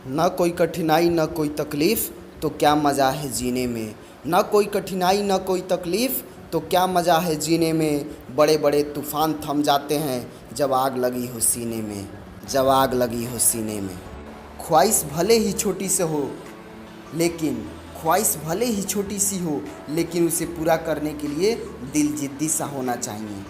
न कोई कठिनाई न कोई तकलीफ़ तो क्या मज़ा है जीने में। न कोई कठिनाई न कोई तकलीफ़ तो क्या मज़ा है जीने में। बड़े बड़े तूफ़ान थम जाते हैं जब आग लगी हो सीने में, जब आग लगी हो सीने में। ख्वाहिश भले ही छोटी से हो लेकिन ख्वाहिश भले ही छोटी सी हो लेकिन उसे पूरा करने के लिए दिल जिद्दी सा होना चाहिए।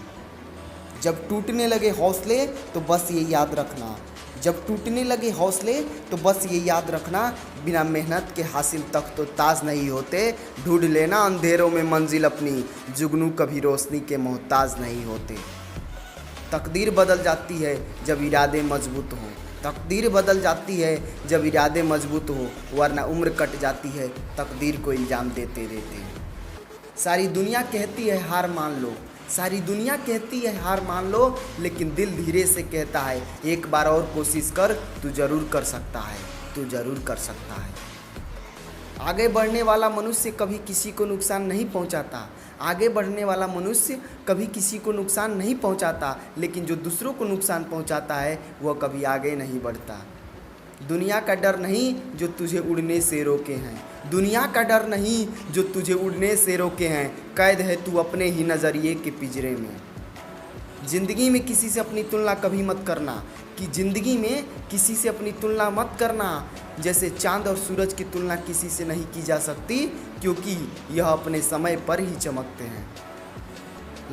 जब टूटने लगे हौसले तो बस ये याद रखना, जब टूटने लगे हौसले तो बस ये याद रखना, बिना मेहनत के हासिल तक तो ताज नहीं होते। ढूंढ लेना अंधेरों में मंजिल अपनी, जुगनू कभी रोशनी के मोहताज नहीं होते। तकदीर बदल जाती है जब इरादे मजबूत हों, तकदीर बदल जाती है जब इरादे मजबूत हो, वरना उम्र कट जाती है तकदीर को इल्ज़ाम देते देते। सारी दुनिया कहती है हार मान लो, सारी दुनिया कहती है हार मान लो, लेकिन दिल धीरे से कहता है एक बार और कोशिश कर, तू ज़रूर कर सकता है, तू ज़रूर कर सकता है। आगे बढ़ने वाला मनुष्य कभी किसी को नुकसान नहीं पहुंचाता, आगे बढ़ने वाला मनुष्य कभी किसी को नुकसान नहीं पहुंचाता, लेकिन जो दूसरों को नुकसान पहुंचाता है वह कभी आगे नहीं बढ़ता। दुनिया का डर नहीं जो तुझे उड़ने से रोके हैं, दुनिया का डर नहीं जो तुझे उड़ने से रोके हैं, कैद है तू अपने ही नज़रिए के पिंजरे में। ज़िंदगी में किसी से अपनी तुलना कभी मत करना, कि ज़िंदगी में किसी से अपनी तुलना मत करना। जैसे चांद और सूरज की तुलना किसी से नहीं की जा सकती, क्योंकि यह अपने समय पर ही चमकते हैं।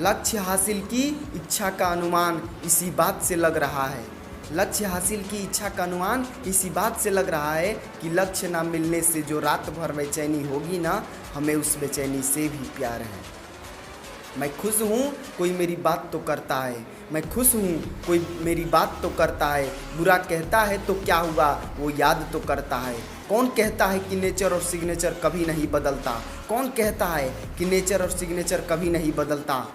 लक्ष्य हासिल की इच्छा का अनुमान इसी बात से लग रहा है, लक्ष्य हासिल की इच्छा का अनुमान इसी बात से लग रहा है कि लक्ष्य ना मिलने से जो रात भर बेचैनी होगी ना, हमें उस बेचैनी से भी प्यार है। मैं खुश हूँ कोई मेरी बात तो करता है, मैं खुश हूँ कोई मेरी बात तो करता है, बुरा कहता है तो क्या हुआ वो याद तो करता है। कौन कहता है कि नेचर और सिग्नेचर कभी नहीं बदलता, कौन कहता है कि नेचर और सिग्नेचर कभी नहीं बदलता।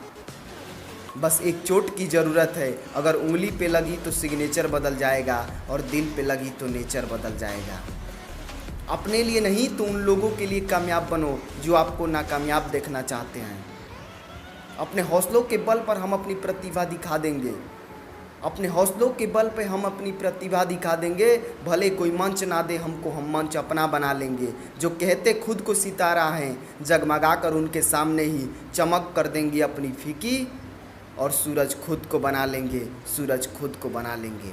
बस एक चोट की ज़रूरत है, अगर उंगली पे लगी तो सिग्नेचर बदल जाएगा और दिल पे लगी तो नेचर बदल जाएगा। अपने लिए नहीं तो उन लोगों के लिए कामयाब बनो जो आपको नाकामयाब देखना चाहते हैं। अपने हौसलों के बल पर हम अपनी प्रतिभा दिखा देंगे, अपने हौसलों के बल पे हम अपनी प्रतिभा दिखा देंगे। भले कोई मंच ना दे हमको, हम मंच अपना बना लेंगे। जो कहते खुद को सितारा हैं, जगमगा कर उनके सामने ही चमक कर देंगे अपनी फीकी, और सूरज खुद को बना लेंगे, सूरज खुद को बना लेंगे।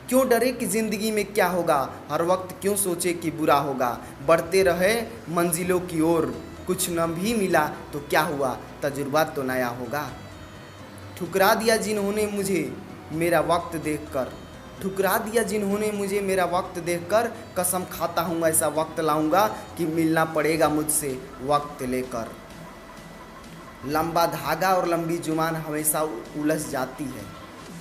क्यों डरे कि ज़िंदगी में क्या होगा, हर वक्त क्यों सोचे कि बुरा होगा। बढ़ते रहे मंजिलों की ओर, कुछ न भी मिला तो क्या हुआ, तजुर्बा तो नया होगा। ठुकरा दिया जिन्होंने मुझे मेरा वक्त देखकर, ठुकरा दिया जिन्होंने मुझे मेरा वक्त देखकर, कसम खाता हूँ ऐसा वक्त लाऊंगा कि मिलना पड़ेगा मुझसे वक्त लेकर। लंबा धागा और लंबी जुबान हमेशा उलझ जाती है,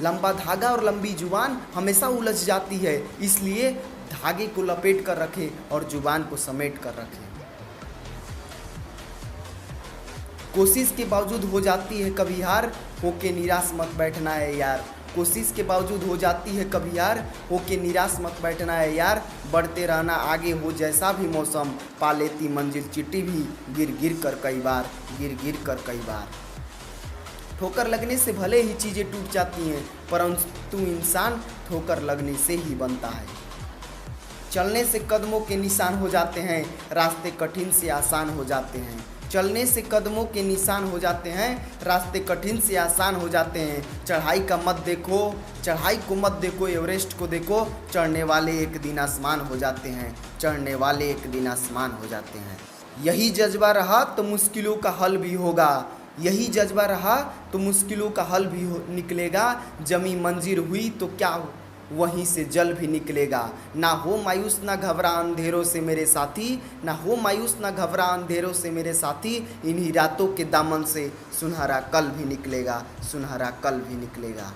लंबा धागा और लंबी जुबान हमेशा उलझ जाती है, इसलिए धागे को लपेट कर रखें और जुबान को समेट कर रखें। कोशिश के बावजूद हो जाती है कभी हार, होके निराश मत बैठना है यार। कोशिश के बावजूद हो जाती है कभी हार, होके निराश मत बैठना है यार। बढ़ते रहना आगे हो जैसा भी मौसम, पा लेती मंजिल चिट्ठी भी गिर गिर कर कई बार, गिर गिर कर कई बार। ठोकर लगने से भले ही चीज़ें टूट जाती हैं, परंतु इंसान ठोकर लगने से ही बनता है। चलने से कदमों के निशान हो जाते हैं, रास्ते कठिन से आसान हो जाते हैं। चलने से कदमों के निशान हो जाते हैं, रास्ते कठिन से आसान हो जाते हैं। चढ़ाई का मत देखो, चढ़ाई को मत देखो, एवरेस्ट को देखो, चढ़ने वाले एक दिन आसमान हो जाते हैं, चढ़ने वाले एक दिन आसमान हो जाते हैं। यही जज्बा रहा तो मुश्किलों का हल भी होगा, यही जज्बा रहा तो मुश्किलों का हल भी निकलेगा। जमी मंजिल हुई तो क्या वहीं से जल भी निकलेगा। ना हो मायूस ना घबरा अंधेरों से मेरे साथी, ना हो मायूस ना घबरा अंधेरों से मेरे साथी। इन्हीं रातों के दामन से सुनहरा कल भी निकलेगा, सुनहरा कल भी निकलेगा।